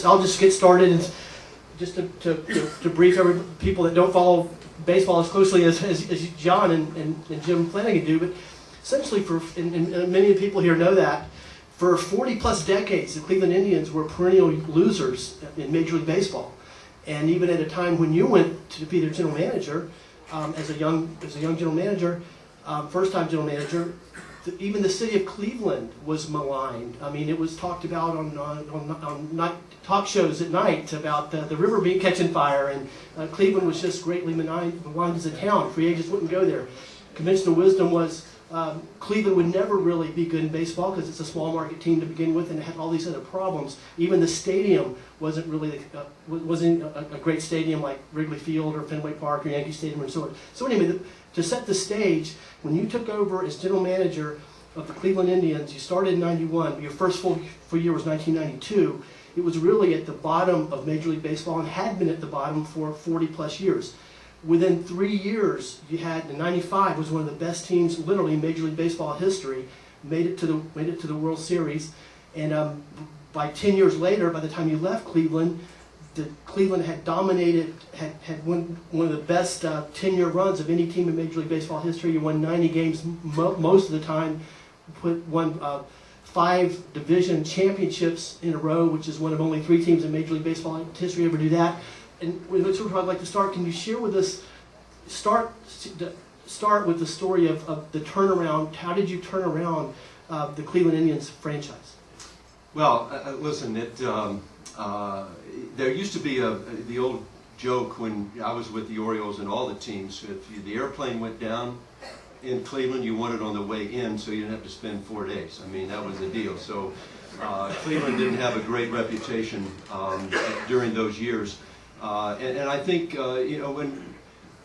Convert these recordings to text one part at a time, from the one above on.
I'll just get started, and just to brief people that don't follow baseball as closely as John and Jim Flanagan do, but essentially and many of the people here know that, for 40 plus decades, the Cleveland Indians were perennial losers in Major League Baseball. And even at a time when you went to be their general manager, as a young general manager, first-time general manager, even the city of Cleveland was maligned. I mean, it was talked about on night talk shows at night about the river being catching fire, and Cleveland was just greatly maligned as a town. Free agents wouldn't go there. Conventional wisdom was Cleveland would never really be good in baseball because it's a small market team to begin with, and it had all these other problems. Even the stadium wasn't really a great stadium like Wrigley Field or Fenway Park or Yankee Stadium and so on. So anyway, to set the stage, when you took over as general manager of the Cleveland Indians, you started in '91. Your first full year was 1992. It was really at the bottom of Major League Baseball and had been at the bottom for 40 plus years. Within 3 years, you had, in '95 was one of the best teams literally in Major League Baseball history, made it to the World Series, and by 10 years later, by the time you left Cleveland, Cleveland had dominated, had won one of the best 10-year runs of any team in Major League Baseball history. You won 90 games most of the time, won 5 division championships in a row, which is one of only 3 teams in Major League Baseball history ever do that. And that's where I'd like to start. Can you share with us, start with the story of the turnaround? How did you turn around the Cleveland Indians franchise? Well, listen, there used to be the old joke when I was with the Orioles and all the teams, if the airplane went down in Cleveland, you wanted on the way in so you didn't have to spend 4 days. I mean, that was the deal. So Cleveland didn't have a great reputation during those years. And I think, you know,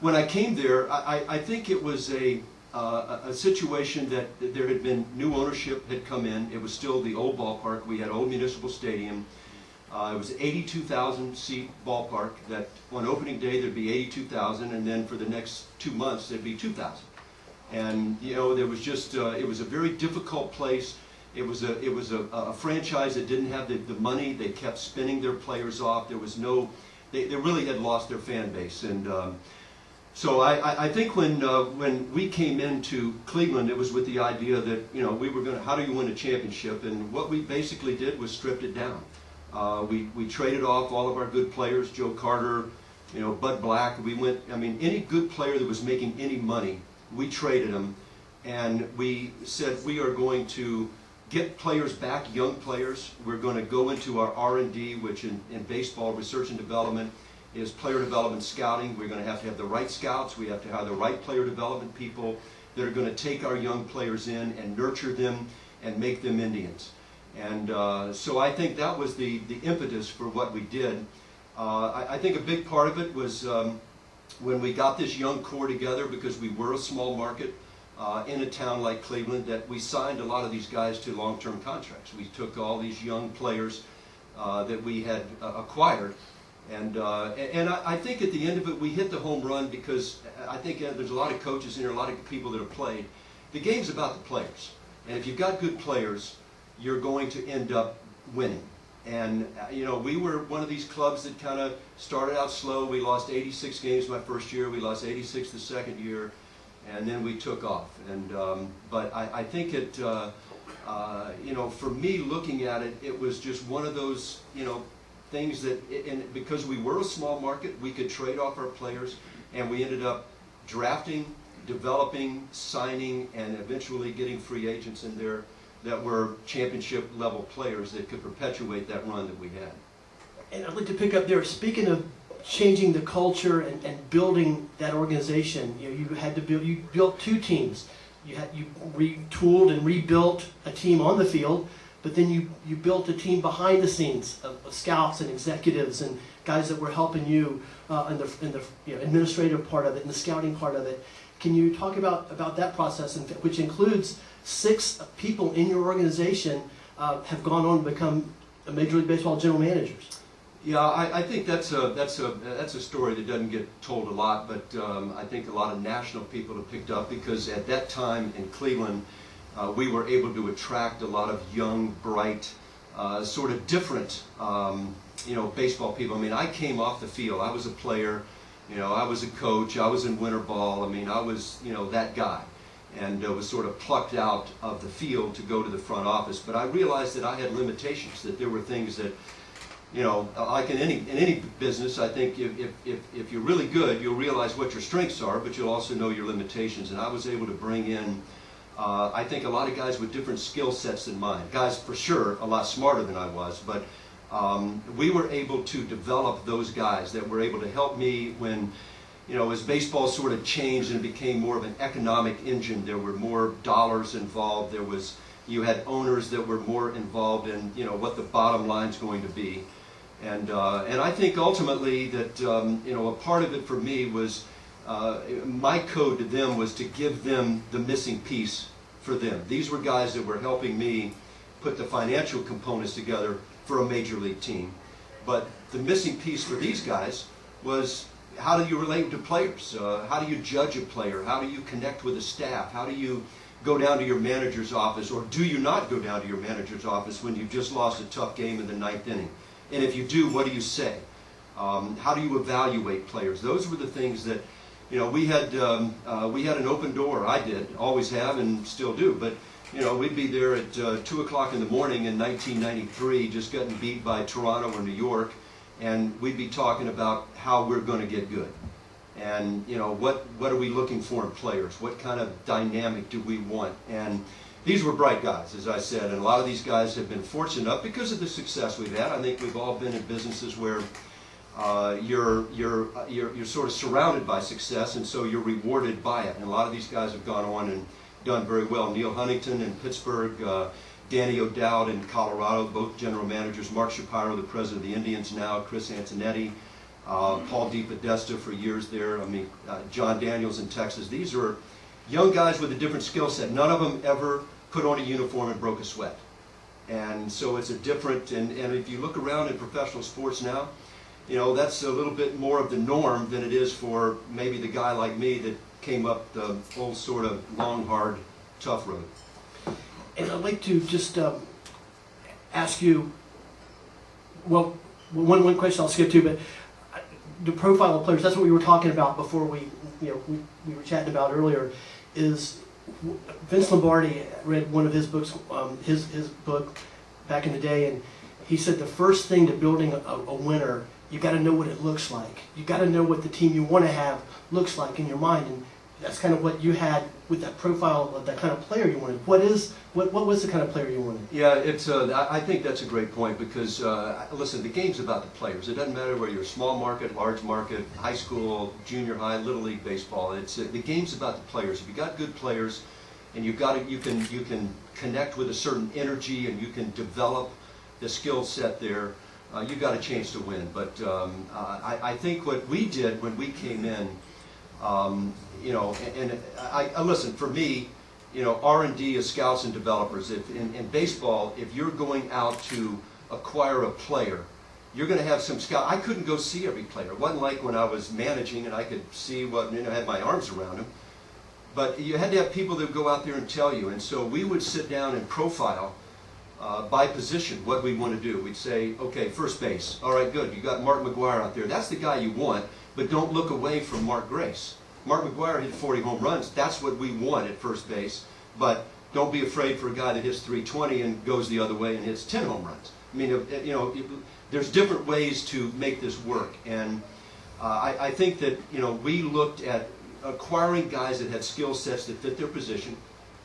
when I came there, I think it was a situation that there had been new ownership had come in. It was still the old ballpark. We had old Municipal Stadium. It was an 82,000 seat ballpark that on opening day there'd be 82,000, and then for the next 2 months there'd be 2,000. And you know, there was just it was a very difficult place. It was a franchise that didn't have the money. They kept spinning their players off. There was no, they really had lost their fan base. And so I think when we came into Cleveland, it was with the idea that, you know, we were going to, how do you win a championship? And what we basically did was stripped it down. We traded off all of our good players, Joe Carter, you know, Bud Black. We went, I mean, any good player that was making any money, we traded them. And we said we are going to get players back, young players. We're going to go into our R&D, which in baseball, research and development, is player development scouting. We're going to have the right scouts. We have to have the right player development people that are going to take our young players in and nurture them and make them Indians. And so I think that was the impetus for what we did. I think a big part of it was when we got this young core together, because we were a small market in a town like Cleveland, that we signed a lot of these guys to long-term contracts. We took all these young players that we had acquired, and I think at the end of it we hit the home run, because I think there's a lot of coaches in here, a lot of people that have played. The game's about the players, and if you've got good players, you're going to end up winning. And you know, we were one of these clubs that kind of started out slow. We lost 86 games my first year, we lost 86 the second year, and then we took off. And but I think it, you know, for me looking at it, it was just one of those, you know, things that, and because we were a small market, we could trade off our players, and we ended up drafting, developing, signing, and eventually getting free agents in there that were championship level players that could perpetuate that run that we had. And I'd like to pick up there, speaking of changing the culture and building that organization, you know, you had to build, you built 2 teams. You retooled and rebuilt a team on the field, but then you built a team behind the scenes of scouts and executives and guys that were helping you in the you know, administrative part of it and the scouting part of it. Can you talk about that process, which includes 6 people in your organization have gone on to become Major League Baseball general managers? Yeah, I think that's a story that doesn't get told a lot, but I think a lot of national people have picked up, because at that time in Cleveland, we were able to attract a lot of young, bright, sort of different baseball people. I mean, I came off the field. I was a player. I was a coach. I was in winter ball. I mean, I was, that guy, and was sort of plucked out of the field to go to the front office. But I realized that I had limitations, that there were things that, like in any business, I think if you're really good, you'll realize what your strengths are, but you'll also know your limitations. And I was able to bring in, I think, a lot of guys with different skill sets than mine. Guys, for sure, a lot smarter than I was, but we were able to develop those guys that were able to help me when, as baseball sort of changed and became more of an economic engine. There were more dollars involved. You had owners that were more involved in, what the bottom line's going to be. And I think ultimately that, a part of it for me was, my code to them was to give them the missing piece for them. These were guys that were helping me put the financial components together for a major league team. But the missing piece for these guys was, how do you relate to players? How do you judge a player? How do you connect with the staff? How do you go down to your manager's office, or do you not go down to your manager's office when you've just lost a tough game in the 9th inning? And if you do, what do you say? How do you evaluate players? Those were the things that, we had an open door. I did, always have, and still do. But we'd be there at 2 o'clock in the morning in 1993, just getting beat by Toronto or New York, and we'd be talking about how we're going to get good. And what are we looking for in players? What kind of dynamic do we want? And these were bright guys, as I said, and a lot of these guys have been fortunate enough because of the success we've had. I think we've all been in businesses where you're sort of surrounded by success, and so you're rewarded by it. And a lot of these guys have gone on and done very well. Neil Huntington in Pittsburgh, Danny O'Dowd in Colorado, both general managers. Mark Shapiro, the president of the Indians now. Chris Antonetti, Paul DePodesta for years there. I mean, John Daniels in Texas. These are young guys with a different skill set. None of them ever put on a uniform and broke a sweat. And so it's a different, and if you look around in professional sports now, that's a little bit more of the norm than it is for maybe the guy like me that came up the old sort of long, hard, tough road. And I'd like to just ask you, well, one question I'll skip to, but the profile of players, that's what we were talking about before we were chatting about earlier, is Vince Lombardi read one of his books, his book back in the day, and he said the first thing to building a winner, you got to know what it looks like. You got to know what the team you want to have looks like in your mind, and that's kind of what you had with that profile of that kind of player you wanted. What was the kind of player you wanted? Yeah, it's. I think that's a great point because listen, the game's about the players. It doesn't matter whether you're small market, large market, high school, junior high, little league baseball. It's the game's about the players. If you got good players, and you can connect with a certain energy, and you can develop the skill set there, you got a chance to win. But I think what we did when we came in. And I listen, for me, R&D is scouts and developers. If in baseball, if you're going out to acquire a player, you're going to have some scout. I couldn't go see every player. It wasn't like when I was managing and I could see what, had my arms around him. But you had to have people that would go out there and tell you. And so we would sit down and profile by position what we want to do. We'd say, okay, first base. All right, good. You got Mark McGwire out there. That's the guy you want. But don't look away from Mark Grace. Mark McGwire hit 40 home runs. That's what we want at first base. But don't be afraid for a guy that hits 320 and goes the other way and hits 10 home runs. I mean, there's different ways to make this work. And I think that, we looked at acquiring guys that had skill sets that fit their position.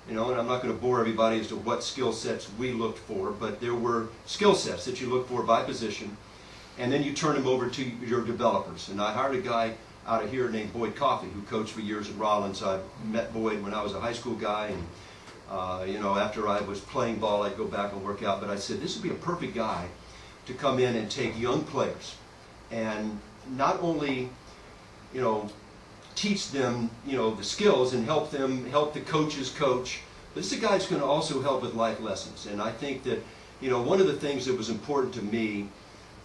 And I'm not going to bore everybody as to what skill sets we looked for, but there were skill sets that you look for by position. And then you turn them over to your developers. And I hired a guy out of here named Boyd Coffey, who coached for years at Rollins. I met Boyd when I was a high school guy, and after I was playing ball, I'd go back and work out. But I said, this would be a perfect guy to come in and take young players and not only, teach them, the skills and help the coaches coach, but this is a guy that's going to also help with life lessons. And I think that, one of the things that was important to me,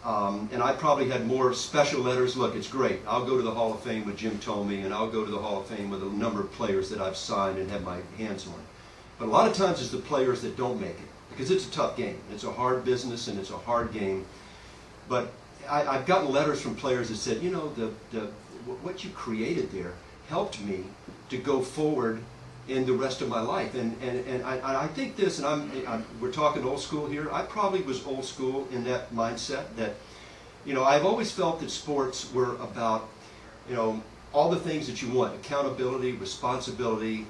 and I probably had more special letters. Look, it's great. I'll go to the Hall of Fame with Jim Thome, and I'll go to the Hall of Fame with a number of players that I've signed and have my hands on. But a lot of times it's the players that don't make it, because it's a tough game. It's a hard business and it's a hard game. But I've gotten letters from players that said, you know, what you created there helped me to go forward in the rest of my life. And I think this, and we're talking old school here, I probably was old school in that mindset that, you know, I've always felt that sports were about, you know, all the things that you want: accountability, responsibility,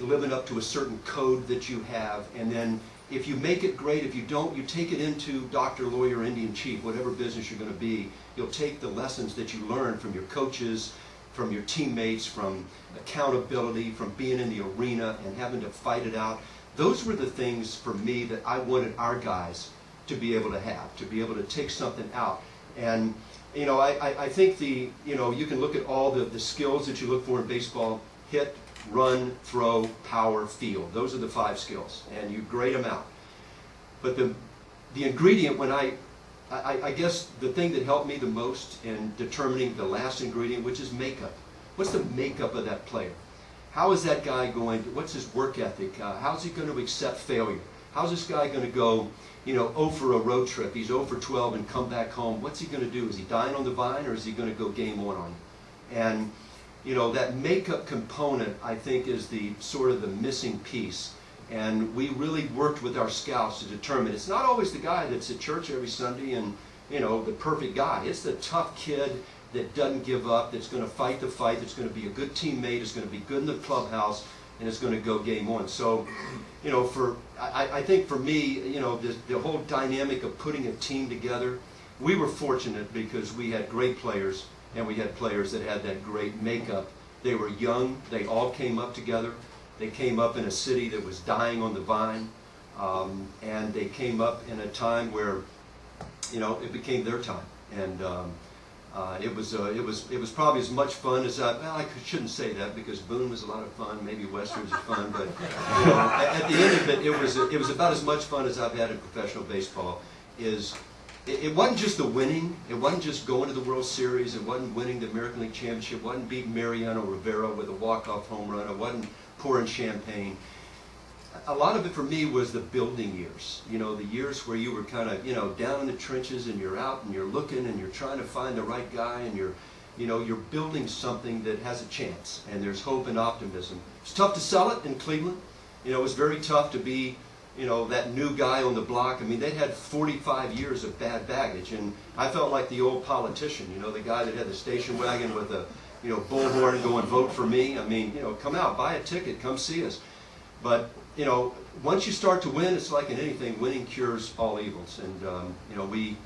living up to a certain code that you have, and then if you make it, great. If you don't, you take it into doctor, lawyer, Indian chief, whatever business you're going to be. You'll take the lessons that you learn from your coaches, from your teammates, from accountability, from being in the arena and having to fight it out. Those were the things for me that I wanted our guys to be able to take something out. And you know, I think you know, you can look at all the skills that you look for in baseball: hit, run, throw, power, field. Those are the 5 skills, and you grade them out. But the ingredient, when I guess the thing that helped me the most in determining the last ingredient, which is makeup. What's the makeup of that player? How is that guy going to, what's his work ethic? How's he going to accept failure? How's this guy going to go, you know, 0 for a road trip? He's 0 for 12 and come back home. What's he going to do? Is he dying on the vine, or is he going to go game on you? And you know, that makeup component, I think, is the sort of the missing piece. And we really worked with our scouts to determine it's not always the guy that's at church every Sunday and, you know, the perfect guy. It's the tough kid that doesn't give up, that's going to fight the fight, that's going to be a good teammate, is going to be good in the clubhouse, and is going to go game on. So, you know, I think for me, you know, the whole dynamic of putting a team together, we were fortunate because we had great players. And we had players that had that great makeup. They were young. They all came up together. They came up in a city that was dying on the vine. And they came up in a time where, you know, it became their time. And it was probably as much fun as I shouldn't say that, because Boone was a lot of fun. Maybe Westridge was fun. But you know, at the end of it, it was about as much fun as I've had in professional baseball. It wasn't just the winning. It wasn't just going to the World Series. It wasn't winning the American League Championship. It wasn't beating Mariano Rivera with a walk-off home run. It wasn't pouring champagne. A lot of it for me was the building years. You know, the years where you were kind of, you know, down in the trenches, and you're out and you're looking and you're trying to find the right guy, and you're building something that has a chance, and there's hope and optimism. It's tough to sell it in Cleveland. You know, it was very tough to be, you know, that new guy on the block. I mean, they'd had 45 years of bad baggage, and I felt like the old politician, you know, the guy that had the station wagon with a, you know, bullhorn going, vote for me. I mean, you know, come out, buy a ticket, come see us. But, you know, once you start to win, it's like in anything, winning cures all evils. And, you know, we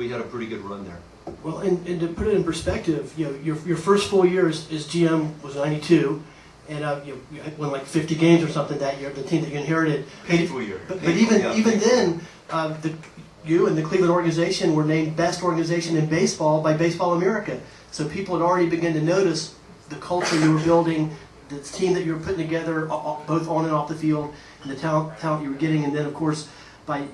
had a pretty good run there. Well, and to put it in perspective, you know, your first full year as GM was '92. And you won like 50 games or something that year, the team that you inherited. Painful year. But even then, you and the Cleveland organization were named best organization in baseball by Baseball America. So people had already begun to notice the culture you were building, the team that you were putting together, both on and off the field, and the talent you were getting. And then, of course, by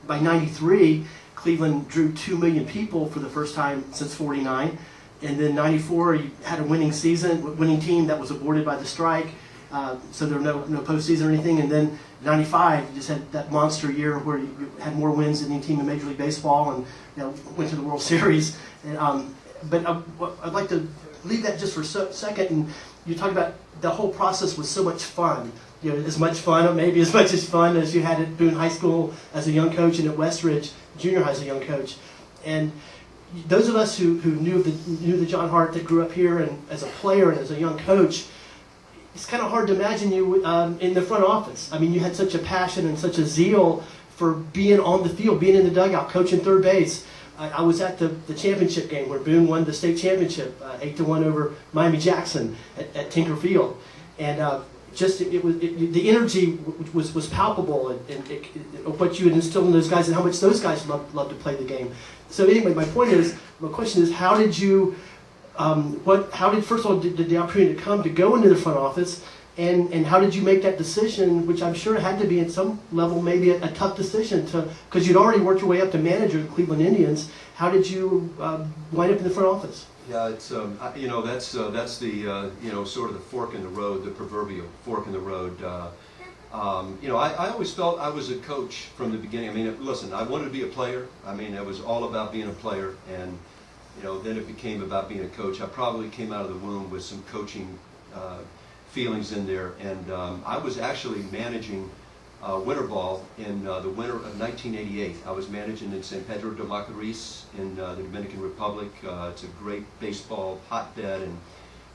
'93, Cleveland drew 2 million people for the first time since '49. And then '94, you had a winning team that was aborted by the strike, so there were no postseason or anything. And then '95, you just had that monster year where you had more wins than any team in Major League Baseball, and you know, went to the World Series. And, but I'd like to leave that just for a second. And you talk about the whole process was so much fun. You know, as much fun, maybe as much as fun as you had at Boone High School as a young coach, and at Westridge Junior High as a young coach. And those of us who knew the John Hart that grew up here, and as a player and as a young coach, it's kind of hard to imagine you in the front office. I mean, you had such a passion and such a zeal for being on the field, being in the dugout, coaching third base. I was at the championship game where Boone won the state championship, 8-1 over Miami Jackson at Tinker Field, and the energy was palpable, and what you had instilled in those guys, and how much those guys loved to play the game. So anyway, my question is, how did you, first of all, did the opportunity to come to go into the front office, and how did you make that decision, which I'm sure had to be at some level maybe a tough decision, because you'd already worked your way up to manager of the Cleveland Indians. How did you wind up in the front office? Yeah, it's you know, that's the you know, sort of the fork in the road, the proverbial fork in the road. You know, I always felt I was a coach from the beginning. I mean, listen, I wanted to be a player. I mean, it was all about being a player, and you know, then it became about being a coach. I probably came out of the womb with some coaching feelings in there, and I was actually managing winter ball in the winter of 1988. I was managing in San Pedro de Macorís in the Dominican Republic. It's a great baseball hotbed, and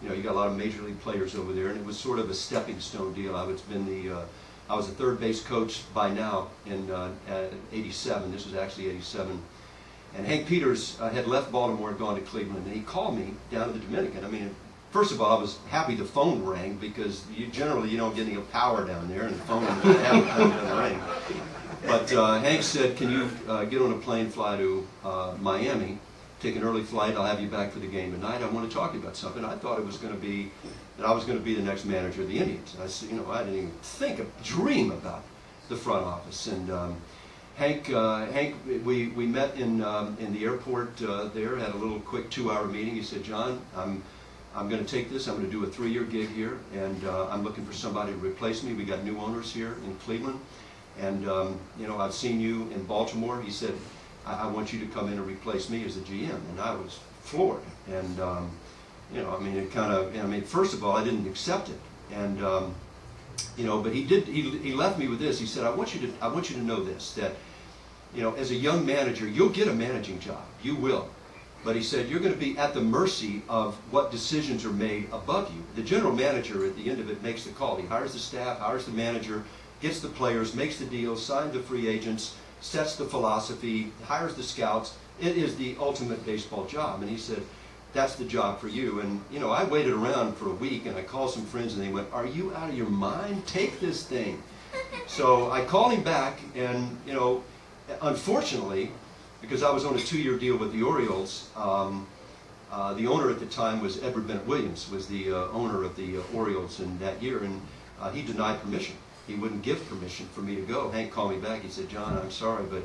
you know, you got a lot of major league players over there, and it was sort of a stepping stone deal. I was a third base coach by now in '87. This was actually '87. And Hank Peters had left Baltimore and gone to Cleveland, and he called me down to the Dominican. I mean, first of all, I was happy the phone rang, because generally you don't get any power down there, and the phone doesn't ring. But Hank said, "Can you get on a plane, fly to Miami, take an early flight, I'll have you back for the game tonight. I want to talk to you about something." I thought it was going to be that I was going to be the next manager of the Indians. And I said, you know, I didn't even dream about the front office. And Hank, we met in the airport there, had a little quick 2-hour meeting. He said, "John, I'm going to take this. I'm going to do a 3-year gig here, and I'm looking for somebody to replace me. We got new owners here in Cleveland, and you know, I've seen you in Baltimore." He said, I want you to come in and replace me as the GM." And I was floored. And you know, I mean, it kind of, I mean, first of all, I didn't accept it, and you know, but he left me with this. He said, I want you to know this, that you know, as a young manager, you'll get a managing job. You will. But he said, you're going to be at the mercy of what decisions are made above you. The general manager, at the end of it, makes the call. He hires the staff, hires the manager, gets the players, makes the deals, signs the free agents, sets the philosophy, hires the scouts. It is the ultimate baseball job. And he said, that's the job for you. And you know, I waited around for a week, and I called some friends, and they went, "Are you out of your mind? Take this thing." So I called him back, and you know, unfortunately, because I was on a 2-year deal with the Orioles, the owner at the time was Edward Bennett Williams, was the owner of the Orioles in that year, and he denied permission. He wouldn't give permission for me to go. Hank called me back. He said, "John, I'm sorry, but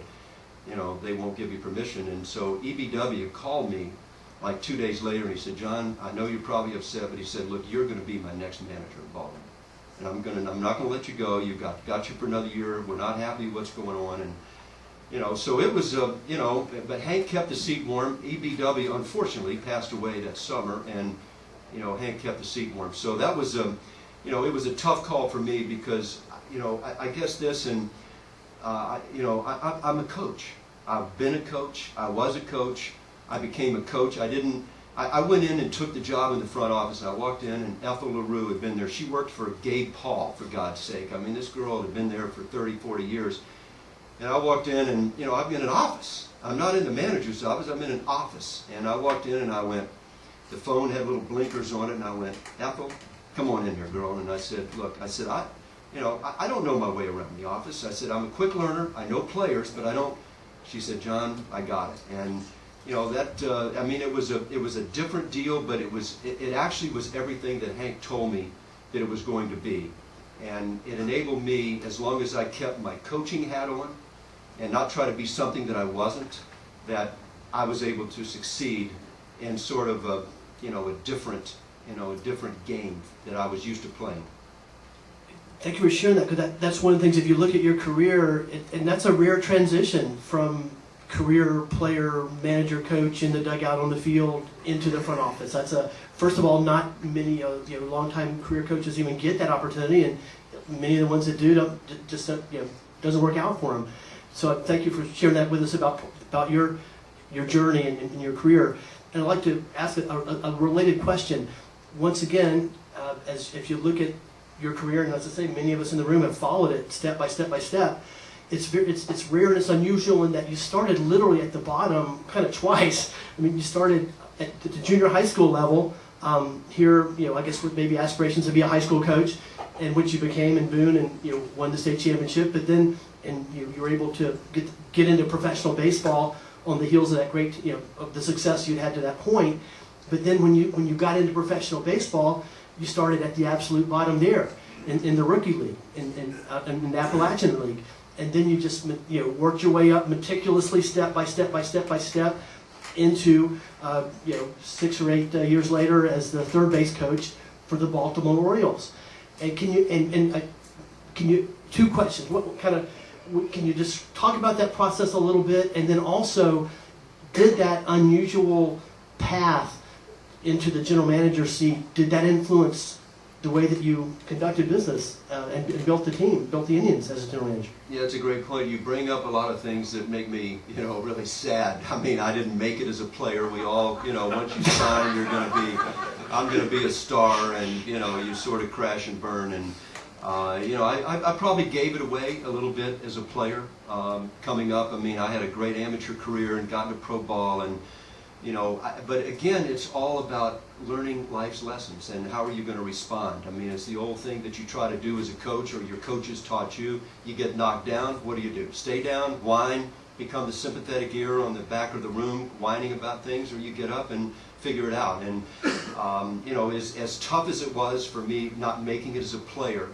you know, they won't give you permission." And so EBW called me like 2 days later, and he said, "John, I know you're probably upset, but he said, look, you're going to be my next manager in Baltimore, and I'm not going to let you go. You've got you for another year. We're not happy with what's going on." And you know, so it was, you know, but Hank kept the seat warm. EBW, unfortunately, passed away that summer, and, you know, Hank kept the seat warm. So that was, you know, it was a tough call for me, because, you know, I guess this, and, you know, I'm a coach. I've been a coach. I was a coach. I became a coach. I went in and took the job in the front office. I walked in, and Ethel LaRue had been there. She worked for Gabe Paul, for God's sake. I mean, this girl had been there for 30, 40 years. And I walked in, and you know, I'm in an office. I'm not in the manager's office, I'm in an office. And I walked in, and I went, the phone had little blinkers on it, and I went, "Ethel, come on in here, girl." And I said, "Look," I said, you know, I don't know my way around the office. I said, "I'm a quick learner, I know players, but I don't." She said, "John, I got it." And you know, that, I mean, it was a different deal, but it actually was everything that Hank told me that it was going to be. And it enabled me, as long as I kept my coaching hat on, and not try to be something that I wasn't, that I was able to succeed in sort of a, you know, a different game that I was used to playing. Thank you for sharing that, because that's one of the things, if you look at your career, and that's a rare transition from career player, manager, coach in the dugout on the field into the front office. That's first of all, not many you know, long-time career coaches even get that opportunity, and many of the ones that do doesn't work out for them. So thank you for sharing that with us about your journey and your career. And I'd like to ask a related question. Once again, if you look at your career, and as I say, many of us in the room have followed it step by step by step. It's rare and it's unusual in that you started literally at the bottom kind of twice. I mean, you started at the junior high school level. Here, you know, I guess with maybe aspirations to be a high school coach, in which you became in Boone, and you know, won the state championship. But then, and you were able to get into professional baseball on the heels of that great, you know, of the success you'd had to that point. But then when you got into professional baseball, you started at the absolute bottom there in the rookie league, in the Appalachian League. And then you just, you know, worked your way up meticulously, step by step by step by step, into you know, 6 or 8 years later as the third base coach for the Baltimore Orioles. And can you two questions. What kind of, can you just talk about that process a little bit, and then also, did that unusual path into the general manager seat, did that influence the way that you conducted business and built the team, built the Indians as a general manager? Yeah, it's a great point. You bring up a lot of things that make me, really sad. I mean, I didn't make it as a player. We all, once you sign, I'm going to be a star, and, you sort of crash and burn. And, I probably gave it away a little bit as a player coming up. I mean, I had a great amateur career and got into pro ball, and, but again, it's all about learning life's lessons and how are you going to respond. I mean, it's the old thing that you try to do as a coach, or your coaches taught you. You get knocked down, what do? Stay down, whine, become the sympathetic ear on the back of the room, whining about things, or you get up and figure it out. And, as tough as it was for me not making it as a player,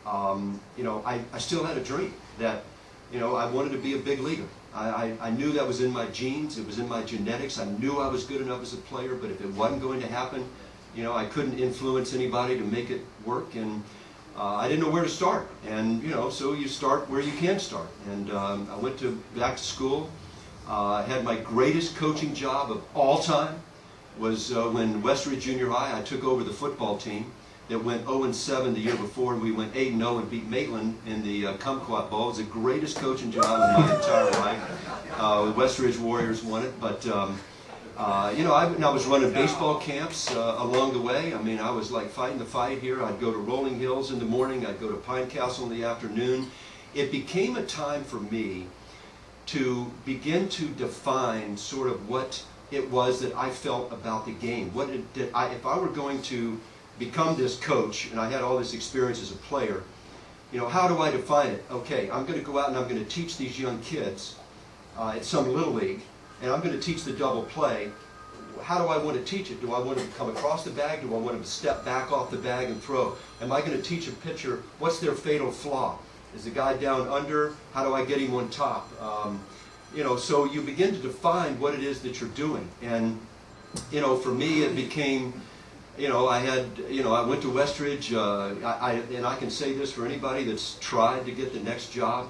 I still had a dream that, I wanted to be a big leaguer. I knew that was in my genes, it was in my genetics. I knew I was good enough as a player, but if it wasn't going to happen, I couldn't influence anybody to make it work, and I didn't know where to start. And, so you start where you can start. And I went back to school. I had my greatest coaching job of all time was when Westridge Junior High, I took over the football team that went 0-7 the year before, and we went 8-0 and beat Maitland in the Kumquat Bowl. It was the greatest coaching job of my entire life. The Westridge Warriors won it, but I was running baseball camps along the way. I mean, I was like fighting the fight here. I'd go to Rolling Hills in the morning. I'd go to Pine Castle in the afternoon. It became a time for me to begin to define sort of what it was that I felt about the game. If I were going to become this coach, and I had all this experience as a player, how do I define it? Okay, I'm going to go out and I'm going to teach these young kids at some little league, and I'm going to teach the double play. How do I want to teach it? Do I want them to come across the bag? Do I want them to step back off the bag and throw? Am I going to teach a pitcher what's their fatal flaw? Is the guy down under? How do I get him on top? So you begin to define what it is that you're doing. And, for me it became, I went to Westridge, and I can say this for anybody that's tried to get the next job.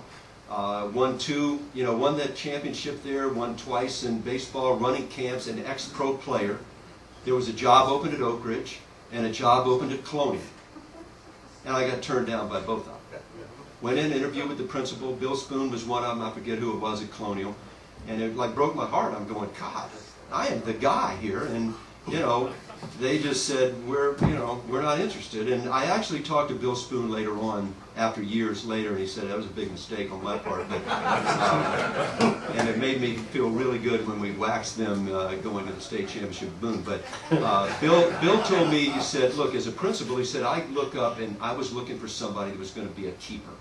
Won that championship there, won twice in baseball, running camps, an ex-pro player. There was a job open at Oak Ridge and a job open at Colonial. And I got turned down by both of them. Went in, interviewed with the principal. Bill Spoon was one of them. I forget who it was at Colonial. And it broke my heart. I'm going, God, I am the guy here. And, they just said, we're not interested. And I actually talked to Bill Spoon later on, after years later, and he said that was a big mistake on my part. But, and it made me feel really good when we waxed them going to the state championship at Boone. But Bill told me, he said, look, as a principal, he said, I look up and I was looking for somebody that was going to be a keeper.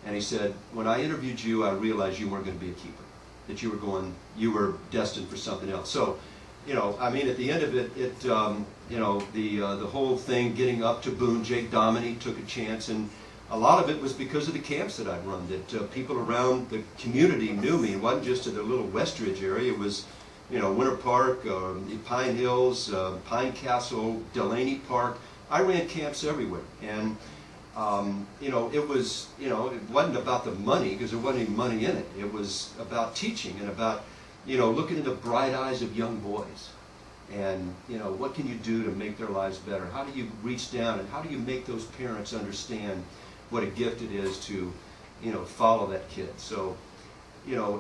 And he said, when I interviewed you, I realized you weren't going to be a keeper, that you were destined for something else. So, I mean, at the end of it, the whole thing getting up to Boone, Jake Dominy took a chance, and a lot of it was because of the camps that I'd run, that people around the community knew me. It wasn't just in the little Westridge area. It was, Winter Park, Pine Hills, Pine Castle, Delaney Park. I ran camps everywhere, and it wasn't about the money, because there wasn't any money in it. It was about teaching and about looking in the bright eyes of young boys, and what can you do to make their lives better? How do you reach down, and how do you make those parents understand what a gift it is to follow that kid? So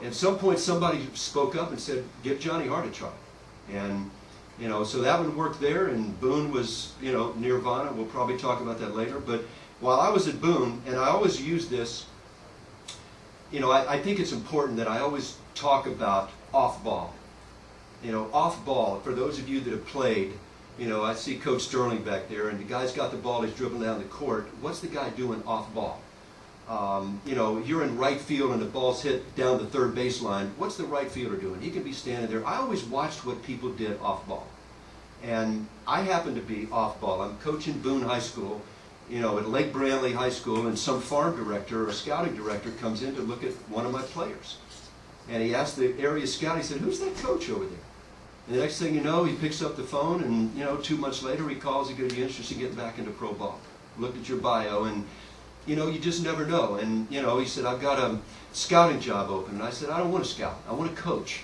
at some point somebody spoke up and said, give Johnny Hart a try. And so that would work there, and Boone was nirvana. We'll probably talk about that later. But while I was at Boone, and I always use this, I think it's important that I always talk about off ball. Off ball, for those of you that have played, I see Coach Sterling back there, and the guy's got the ball, he's dribbling down the court. What's the guy doing off ball? You're in right field and the ball's hit down the third baseline. What's the right fielder doing? He can be standing there. I always watched what people did off ball. And I happen to be off ball. I'm coaching Boone High School, at Lake Brantley High School, and some farm director or scouting director comes in to look at one of my players. And he asked the area scout, he said, who's that coach over there? And the next thing you know, he picks up the phone, and 2 months later he calls, he goes, you interested in getting back into pro ball? Looked at your bio, and you know, you just never know. And, you know, he said, I've got a scouting job open. And I said, I don't want to scout. I want to coach.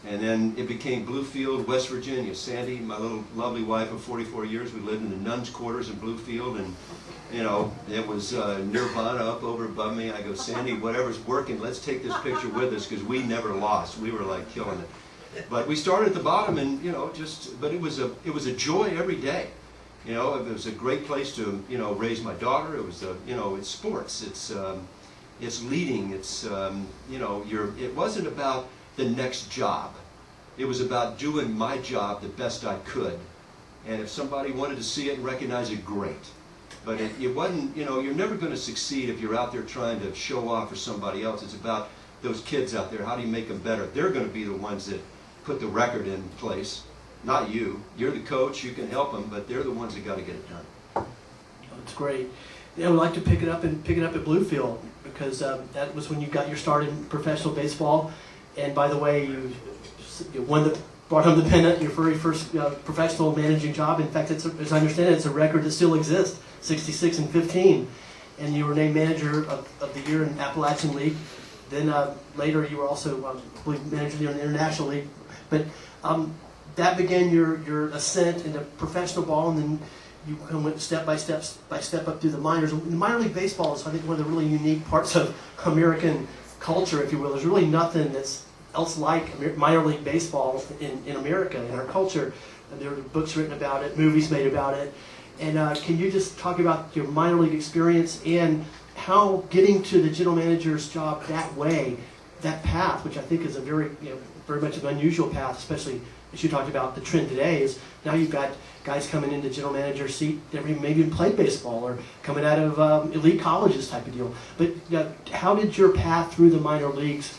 And then it became Bluefield, West Virginia. Sandy, my little lovely wife of 44 years, we lived in the nuns' quarters in Bluefield. And, you know, it was Nirvana up over above me. I go, Sandy, whatever's working, let's take this picture with us, because we never lost. We were like killing it. But we started at the bottom, and, you know, but it was a joy every day. You know, it was a great place to, you know, raise my daughter. It was, you know, it's sports. It's leading. It's, you know, it wasn't about the next job. It was about doing my job the best I could. And if somebody wanted to see it and recognize it, great. But it wasn't, you know, you're never going to succeed if you're out there trying to show off for somebody else. It's about those kids out there. How do you make them better? They're going to be the ones that put the record in place, not you. You're the coach. You can help them, but they're the ones that got to get it done. That's great. Yeah, we'd like to pick it up at Bluefield, because that was when you got your start in professional baseball. And by the way, you brought home the pennant, your very first professional managing job. In fact, as I understand it, it's a record that still exists, 66-15. And you were named manager of the year in Appalachian League. Then later you were also, I believe, manager of the International League. But that began your ascent into professional ball, and then you kind of went step by step up through the minors. And minor league baseball is, I think, one of the really unique parts of American culture, if you will. There's really nothing that's else like minor league baseball in America, in our culture. And there are books written about it, movies made about it. And can you just talk about your minor league experience and how getting to the general manager's job that way, that path, which I think is a very much an unusual path, especially as you talked about the trend today, is now you've got guys coming into general manager seat that maybe even played baseball or coming out of elite colleges type of deal. But how did your path through the minor leagues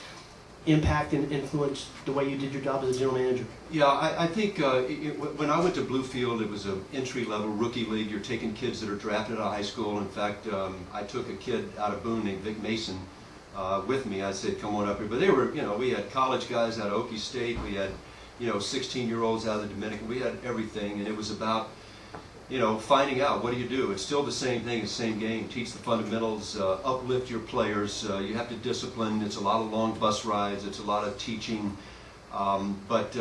impact and influence the way you did your job as a general manager? Yeah, I think when I went to Bluefield, it was an entry-level rookie league. You're taking kids that are drafted out of high school. In fact, I took a kid out of Boone named Vic Mason with me. I said, come on up here. But they were, we had college guys out of Okie State. We had, 16-year-olds out of the Dominican. We had everything, and it was about, finding out what do you do. It's still the same thing, the same game. Teach the fundamentals, uplift your players. You have to discipline. It's a lot of long bus rides. It's a lot of teaching. But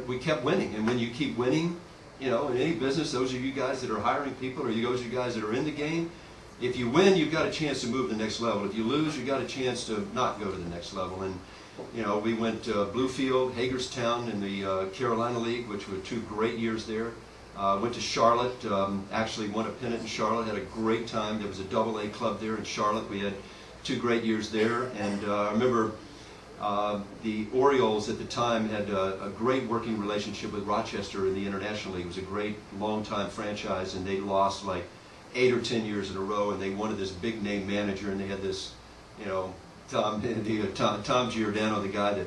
we kept winning, and when you keep winning, in any business, those of you guys that are hiring people, or those of you guys that are in the game, if you win, you've got a chance to move to the next level. If you lose, you've got a chance to not go to the next level. And we went to Bluefield, Hagerstown in the Carolina League, which were 2 great years there. Went to Charlotte, actually won a pennant in Charlotte, had a great time. There was a AA club there in Charlotte. We had 2 great years there. And I remember the Orioles at the time had a great working relationship with Rochester in the International League. It was a great long-time franchise, and they lost like 8 or 10 years in a row, and they wanted this big-name manager, and they had this, Tom Giordano, the guy that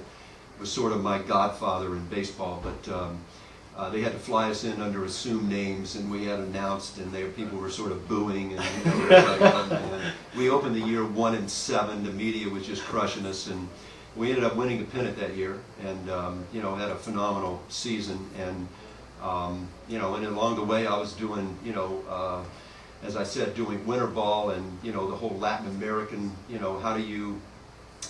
was sort of my godfather in baseball, but they had to fly us in under assumed names, and we had announced, and people were sort of booing, and it was like, oh, man. We opened the year 1-7. The media was just crushing us, and we ended up winning the pennant that year, and had a phenomenal season. And and along the way, I was doing as I said, doing winter ball and the whole Latin American. How do you?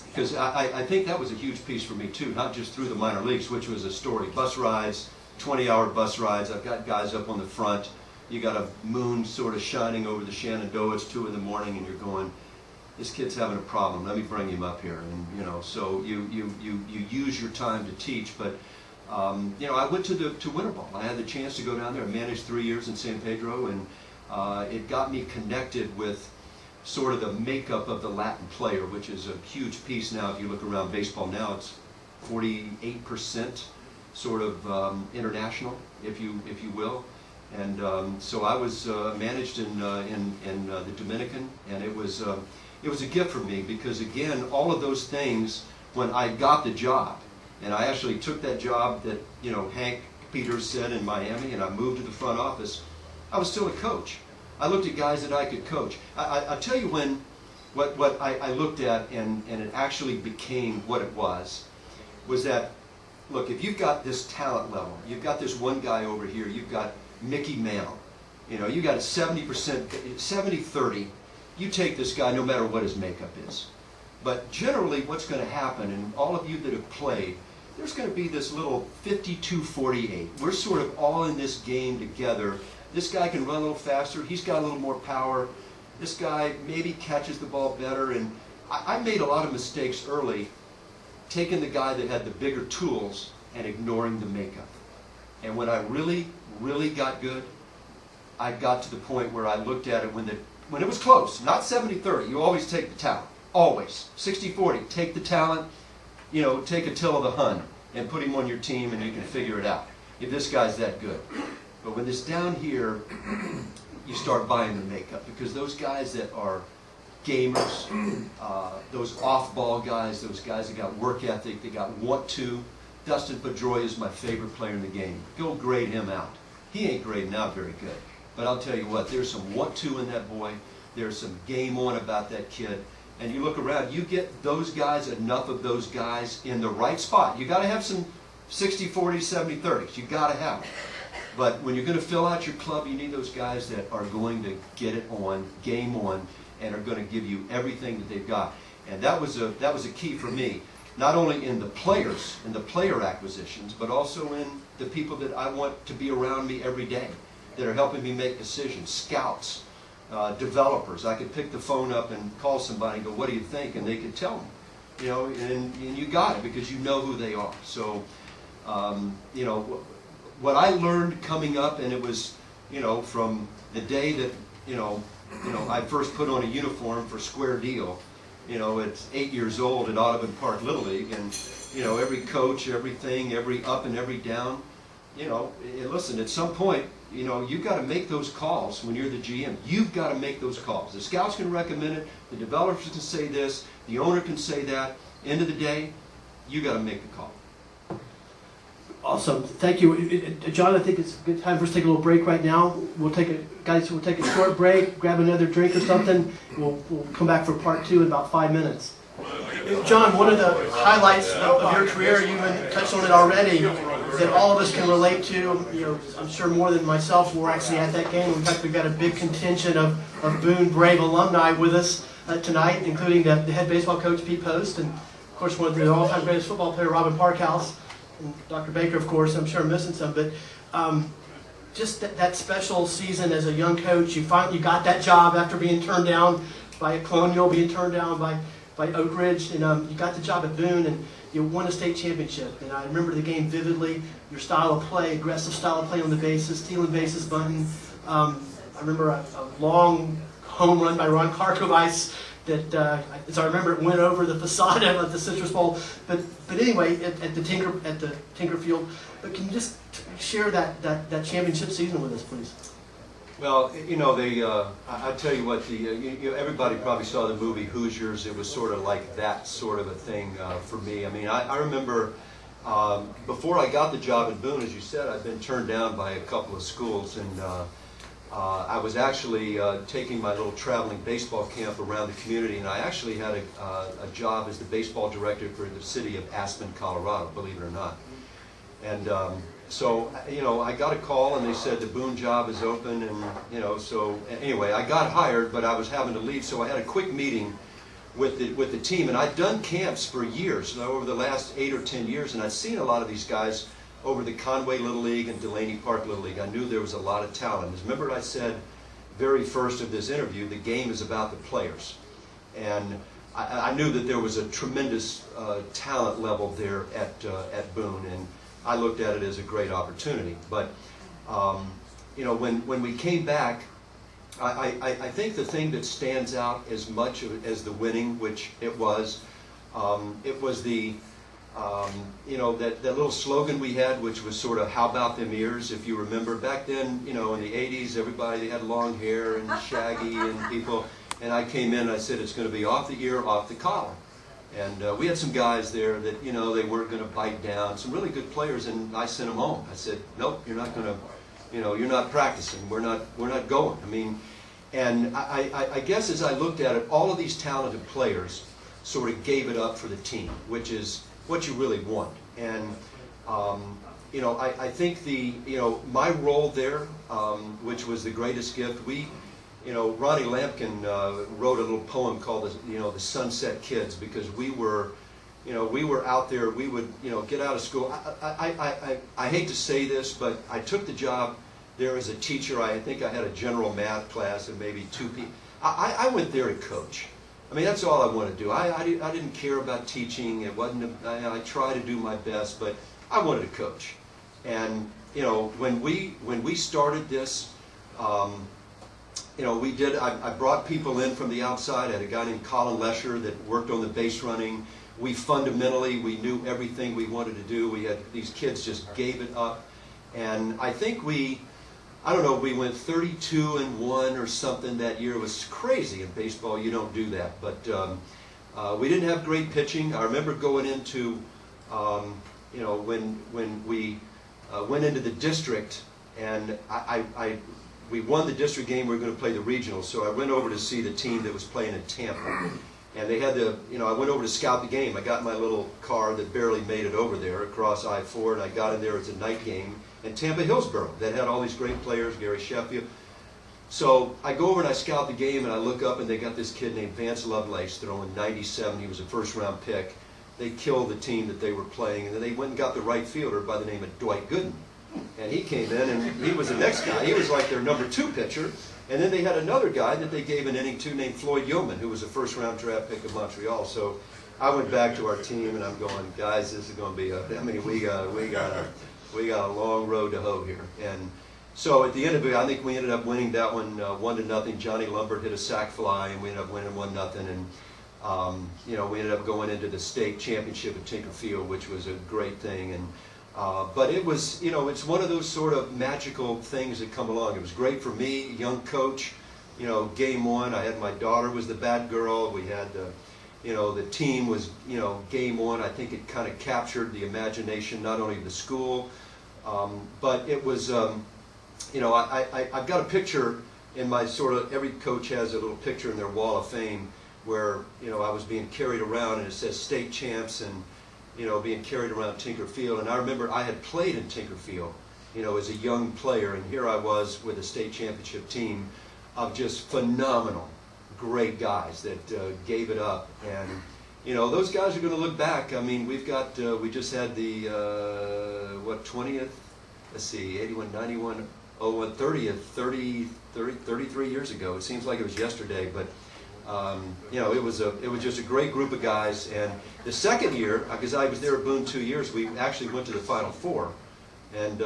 Because I think that was a huge piece for me too, not just through the minor leagues, which was a story. Bus rides, 20-hour bus rides. I've got guys up on the front. You got a moon sort of shining over the Shenandoah. It's 2 in the morning, and you're going, this kid's having a problem. Let me bring him up here. And so you use your time to teach. But I went to winter ball. I had the chance to go down there. I managed 3 years in San Pedro, and it got me connected with sort of the makeup of the Latin player, which is a huge piece now. If you look around baseball now, it's 48% sort of international, if you will. And so I was managed in the Dominican, and it was a gift for me, because again, all of those things, when I got the job, and I actually took that job that Hank Peters said in Miami, and I moved to the front office, I was still a coach. I looked at guys that I could coach. I'll tell you what I looked at, and it actually became what it was that, look, if you've got this talent level, you've got this one guy over here, you've got Mickey Mantle, you got a 70%, 70-30, you take this guy no matter what his makeup is. But generally what's going to happen, and all of you that have played, there's going to be this little 52-48. We're sort of all in this game together. This guy can run a little faster. He's got a little more power. This guy maybe catches the ball better. And I made a lot of mistakes early, taking the guy that had the bigger tools and ignoring the makeup. And when I really, really got good, I got to the point where I looked at it when it was close, not 70-30. You always take the talent. Always. 60-40. Take the talent, you know, take Attila the Hun and put him on your team and you can figure it out if this guy's that good. But when it's down here, you start buying the makeup, because those guys that are gamers, those off-ball guys, those guys that got work ethic, they got want to. Dustin Pedroia is my favorite player in the game. Go grade him out. He ain't grading out very good. But I'll tell you what, there's some want to in that boy. There's some game on about that kid. And you look around, you get those guys, enough of those guys in the right spot. You got to have some 60-40, 70-30s. You got to have them. But when you're going to fill out your club, you need those guys that are going to get it on, game on, and are going to give you everything that they've got. And that was a key for me, not only in the players, in the player acquisitions, but also in the people that I want to be around me every day, that are helping me make decisions, scouts, developers. I could pick the phone up and call somebody and go, what do you think? And they could tell me, you know, and you got it because you know who they are. So, you know, what I learned coming up, and it was, you know, from the day that, you know, I first put on a uniform for Square Deal, you know, at 8 years old at Audubon Park Little League, and, you know, every coach, everything, every up and every down, you know, listen, at some point, you know, you've got to make those calls when you're the GM. You've got to make those calls. The scouts can recommend it, the developers can say this, the owner can say that. End of the day, you got to make the call. Awesome, thank you, John. I think it's a good time for us to take a little break right now. We'll take a short break, grab another drink or something. We'll come back for part 2 in about 5 minutes. John, one of the highlights of your career, you even touched on it already, that all of us can relate to. You know, I'm sure more than myself were actually at that game. In fact, we've got a big contingent of Boone Brave alumni with us tonight, including the head baseball coach Pete Post, and of course one of the all-time greatest football player Robin Parkhouse. And Dr. Baker, of course. I'm sure I'm missing some, but just that special season as a young coach, you finally got that job after being turned down by a Colonial, being turned down by Oak Ridge, and you got the job at Boone, and you won a state championship. And I remember the game vividly, your style of play, aggressive style of play on the bases, stealing bases, bunting. I remember a long home run by Ron Karkovice that, as I remember, it went over the facade of the Citrus Bowl. But anyway, at the Tinker Field. But can you just share that championship season with us, please? Well, you know, I tell you what, everybody probably saw the movie Hoosiers. It was sort of like that sort of a thing for me. I mean, I remember before I got the job at Boone, as you said, I'd been turned down by a couple of schools, and I was actually taking my little traveling baseball camp around the community, and I actually had a job as the baseball director for the city of Aspen, Colorado, believe it or not. And so, you know, I got a call and they said the Boone job is open, and, you know, so anyway, I got hired, but I was having to leave, so I had a quick meeting with the team, and I'd done camps for years, over the last 8 or 10 years, and I'd seen a lot of these guys over the Conway Little League and Delaney Park Little League. I knew there was a lot of talent. Remember I said very first of this interview, the game is about the players. And I knew that there was a tremendous talent level there at Boone, and I looked at it as a great opportunity. But, you know, when we came back, I think the thing that stands out as much as the winning, which it was the you know, that little slogan we had, which was sort of, how about them ears, if you remember. Back then, you know, in the 80s, everybody had long hair and shaggy and people, and I came in and I said, it's going to be off the ear, off the collar. And we had some guys there that, you know, they weren't going to bite down, some really good players, and I sent them home. I said, nope, you're not going to, you know, you're not practicing, we're not going. I mean, and I guess as I looked at it, all of these talented players sort of gave it up for the team, which is what you really want. And you know, I think you know, my role there, which was the greatest gift, you know, Ronnie Lampkin wrote a little poem called the Sunset Kids, because we were, you know, we were out there. We would, you know, get out of school. I hate to say this, but I took the job there as a teacher. I think I had a general math class and maybe 2 people. I went there to coach. I mean, that's all I wanted to do. I didn't care about teaching. It wasn't. I tried to do my best, but I wanted to coach. And you know, when we started this, you know, we did. I brought people in from the outside. I had a guy named Colin Lesher that worked on the base running. We fundamentally, we knew everything we wanted to do. We had these kids just gave it up, and I think I don't know, we went 32-1 or something that year. It was crazy in baseball. You don't do that, but we didn't have great pitching. I remember going into, you know, when we went into the district, and we won the district game. We were going to play the regional, so I went over to see the team that was playing in Tampa. And they had you know, I went over to scout the game. I got my little car that barely made it over there across I-4, and I got in there. It's a night game in Tampa Hillsborough that had all these great players, Gary Sheffield. So I go over and I scout the game, and I look up, and they got this kid named Vance Lovelace throwing 97. He was a first-round pick. They killed the team that they were playing, and then they went and got the right fielder by the name of Dwight Gooden. And he came in, and he was the next guy. He was like their number 2 pitcher. And then they had another guy that they gave an inning to named Floyd Yeoman, who was a first-round draft pick of Montreal. So I went back to our team, and I'm going, guys, this is going to be I mean, we got a long road to hoe here. And so at the end of it, I think we ended up winning that one 1-0. Johnny Lumbert hit a sac fly, and we ended up winning 1-0. And you know, we ended up going into the state championship at Tinker Field, which was a great thing. And but it was, you know, it's one of those sort of magical things that come along. It was great for me, young coach. You know, game 1, I had my daughter was the bad girl. We had, you know, the team was, you know, game 1. I think it kind of captured the imagination, not only of the school, but it was, you know, I've got a picture in my sort of, every coach has a little picture in their wall of fame where, you know, I was being carried around, and it says state champs, and you know, being carried around Tinker Field. And I remember I had played in Tinker Field, you know, as a young player, and here I was with a state championship team of just phenomenal, great guys that gave it up. And, you know, those guys are going to look back. I mean, we've got, we just had the, 20th, let's see, 81, 91, 01, 30th, 33 years ago. It seems like it was yesterday, but you know, it was just a great group of guys. And the second year, because I was there at Boone 2 years, we actually went to the Final Four, and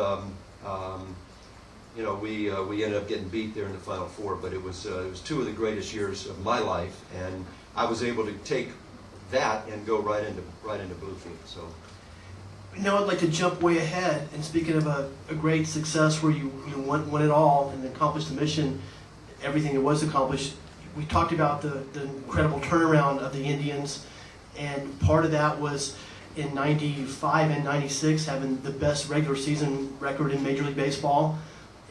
you know, we ended up getting beat there in the Final Four. But it was 2 of the greatest years of my life, and I was able to take that and go right into Bluefield. So. Now I'd like to jump way ahead, and speaking of a great success where you won it all and accomplished the mission, everything that was accomplished. We talked about the incredible turnaround of the Indians, and part of that was in 95 and 96 having the best regular season record in Major League Baseball,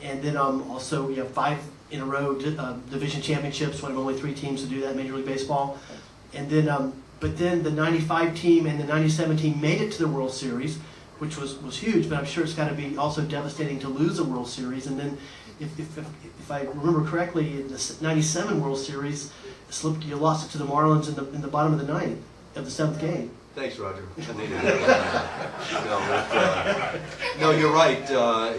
and then also we have 5 in a row division championships, one of only 3 teams to do that in Major League Baseball. And then, but then the 95 team and the 97 team made it to the World Series, which was huge, but I'm sure it's got to be also devastating to lose a World Series. And then if I remember correctly, in the 97 World Series, you lost it to the Marlins in the bottom of the 9th of the 7th game. Thanks, Roger. I needed that. No, you're right.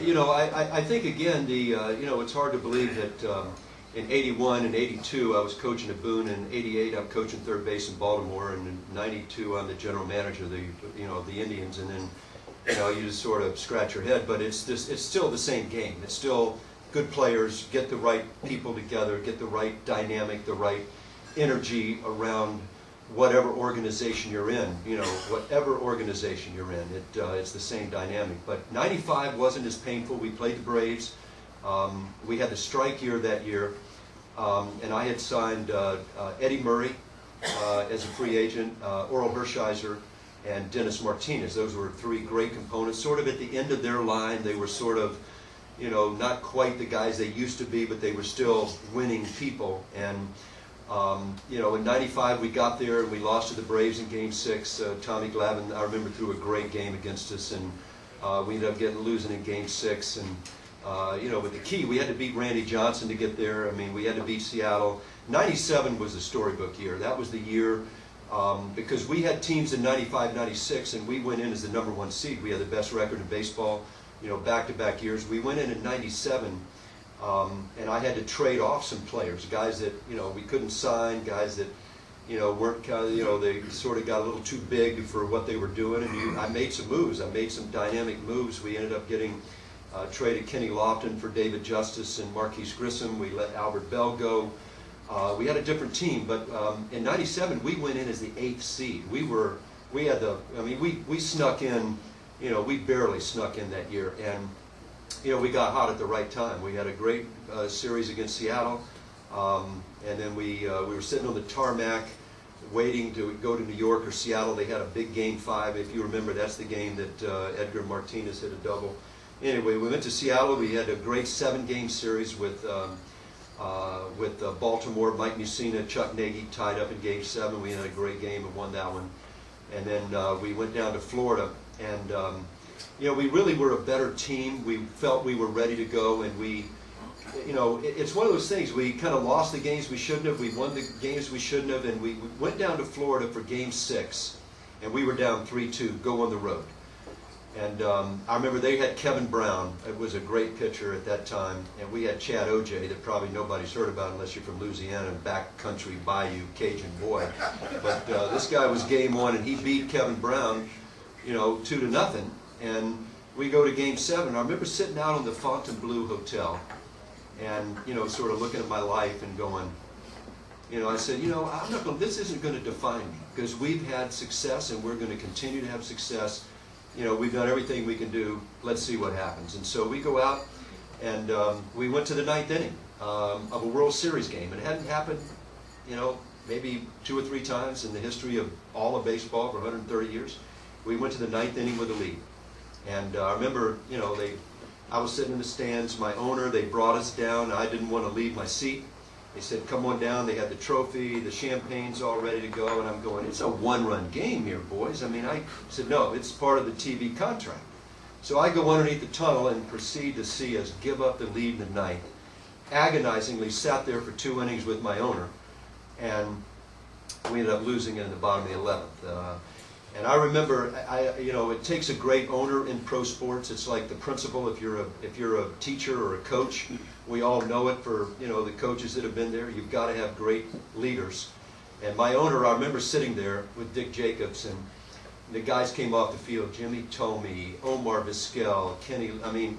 You know, I think again, you know, it's hard to believe that in 81 and 82 I was coaching at Boone, and in 88 I'm coaching third base in Baltimore, and in 92 I'm the general manager of the Indians, and then, you know, you just sort of scratch your head. But it's still the same game. It's still good players, get the right people together, get the right dynamic, the right energy around whatever organization you're in. You know, whatever organization you're in, it's the same dynamic. But 95 wasn't as painful. We played the Braves. We had the strike year that year, and I had signed Eddie Murray as a free agent, Oral Hershiser, and Dennis Martinez. Those were 3 great components. Sort of at the end of their line, they were sort of, you know, not quite the guys they used to be, but they were still winning people. And you know, in 95 we got there and we lost to the Braves in Game 6. Tommy Glavine, I remember, threw a great game against us, and we ended up losing in Game 6. And with the key, we had to beat Randy Johnson to get there. I mean, we had to beat Seattle. 97 was the storybook year. That was the year because we had teams in 95, 96, and we went in as the #1 seed. We had the best record in baseball, back-to-back years. We went in 97, and I had to trade off some players, guys that, we couldn't sign, guys that, weren't they sort of got a little too big for what they were doing. And I made some moves. I made some dynamic moves. We ended up getting traded Kenny Lofton for David Justice and Marquise Grissom. We let Albert Bell go. We had a different team, but in '97 we went in as the 8th seed. We snuck in, we barely snuck in that year, and we got hot at the right time. We had a great series against Seattle, and then we were sitting on the tarmac waiting to go to New York or Seattle. They had a big Game 5, if you remember. That's the game that Edgar Martinez hit a double. Anyway, we went to Seattle. We had a great 7-game series with Baltimore. Mike Mussina, Chuck Nagy tied up in Game 7. We had a great game and won that one. And then we went down to Florida, and we really were a better team. We felt we were ready to go, and it's one of those things. We kind of lost the games we shouldn't have. We won the games we shouldn't have, and we went down to Florida for Game 6, and we were down 3-2, go on the road. And I remember they had Kevin Brown. It was a great pitcher at that time. And we had Chad O.J. that probably nobody's heard about unless you're from Louisiana and backcountry bayou Cajun boy. But this guy was game 1, and he beat Kevin Brown, 2-0. And we go to Game 7. I remember sitting out on the Fontainebleau Hotel and, sort of looking at my life and going, I said, I'm not going. This isn't going to define me, because we've had success and we're going to continue to have success. We've done everything we can do. Let's see what happens. And so we go out, and we went to the 9th inning of a World Series game. It hadn't happened, maybe 2 or 3 times in the history of all of baseball for 130 years. We went to the 9th inning with a lead. And I remember, I was sitting in the stands. My owner, they brought us down. I didn't want to leave my seat. They said, come on down. They had the trophy, the champagne's all ready to go. And I'm going, it's a 1-run game here, boys. I said, no, it's part of the TV contract. So I go underneath the tunnel and proceed to see us give up the lead in the 9th. Agonizingly sat there for 2 innings with my owner. And we ended up losing it in the bottom of the 11th. And I remember, it takes a great owner in pro sports. It's like the principal. If you're a teacher or a coach, we all know it for the coaches that have been there. You've got to have great leaders. And my owner, I remember sitting there with Dick Jacobs, and the guys came off the field. Jimmy Tomey, Omar Vizquel, Kenny.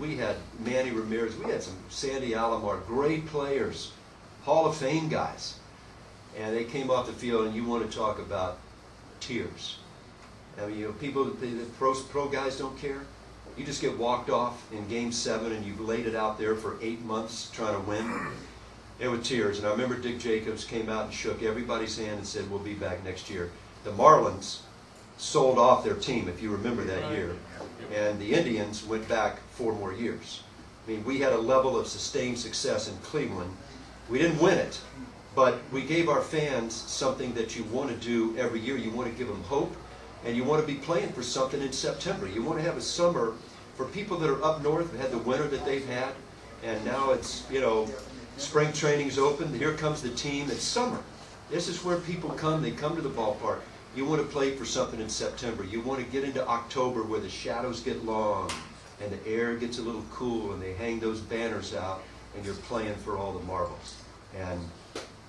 We had Manny Ramirez. We had some Sandy Alomar, great players, Hall of Fame guys. And they came off the field, and you want to talk about tears. People, the pro guys don't care. You just get walked off in Game 7, and you've laid it out there for 8 months trying to win. There were tears. And I remember Dick Jacobs came out and shook everybody's hand and said, we'll be back next year. The Marlins sold off their team, if you remember that year. And the Indians went back 4 more years. We had a level of sustained success in Cleveland. We didn't win it, but we gave our fans something that you want to do every year. You want to give them hope. And you want to be playing for something in September. You want to have a summer for people that are up north and had the winter that they've had. And now it's, spring training's open. Here comes the team. It's summer. This is where people come. They come to the ballpark. You want to play for something in September. You want to get into October where the shadows get long and the air gets a little cool and they hang those banners out and you're playing for all the marbles. And,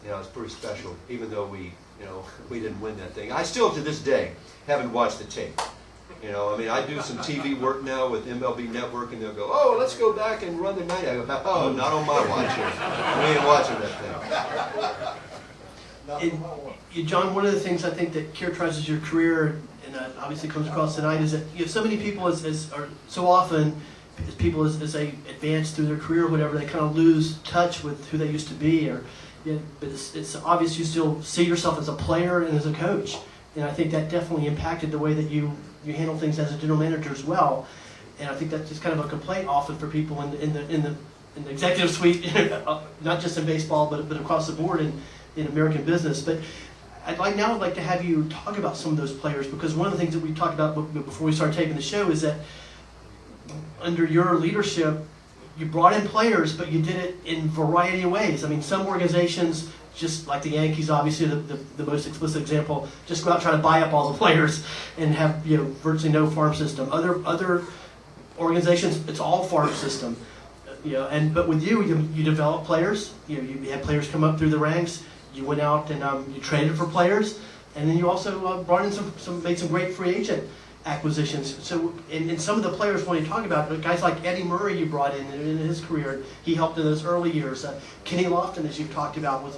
it's pretty special, even though we didn't win that thing. I still, to this day, haven't watched the tape. I do some TV work now with MLB Network, and they'll go, oh, let's go back and run the night. I go, oh, not on my watch here. We ain't watching that thing. John, one of the things I think that characterizes your career, and obviously comes across tonight, is that you have so many people, are so often, as people as they advance through their career or whatever, they kind of lose touch with who they used to be. But it's obvious you still see yourself as a player and as a coach. And I think that definitely impacted the way that you handle things as a general manager as well. And I think that's just kind of a complaint often for people in the executive suite, not just in baseball, but across the board in American business. But I'd like to have you talk about some of those players, because one of the things that we talked about before we started taping the show is that under your leadership, you brought in players, but you did it in a variety of ways. I mean, some organizations, just like the Yankees, obviously the most explicit example, just go out trying to buy up all the players and have virtually no farm system. Other organizations, it's all farm system. But with you develop players. You had players come up through the ranks. You went out and you traded for players, and then you also brought in made some great free agent acquisitions. So, and some of the players when you talk about guys like Eddie Murray, you brought in his career. He helped in those early years. Kenny Lofton, as you've talked about, was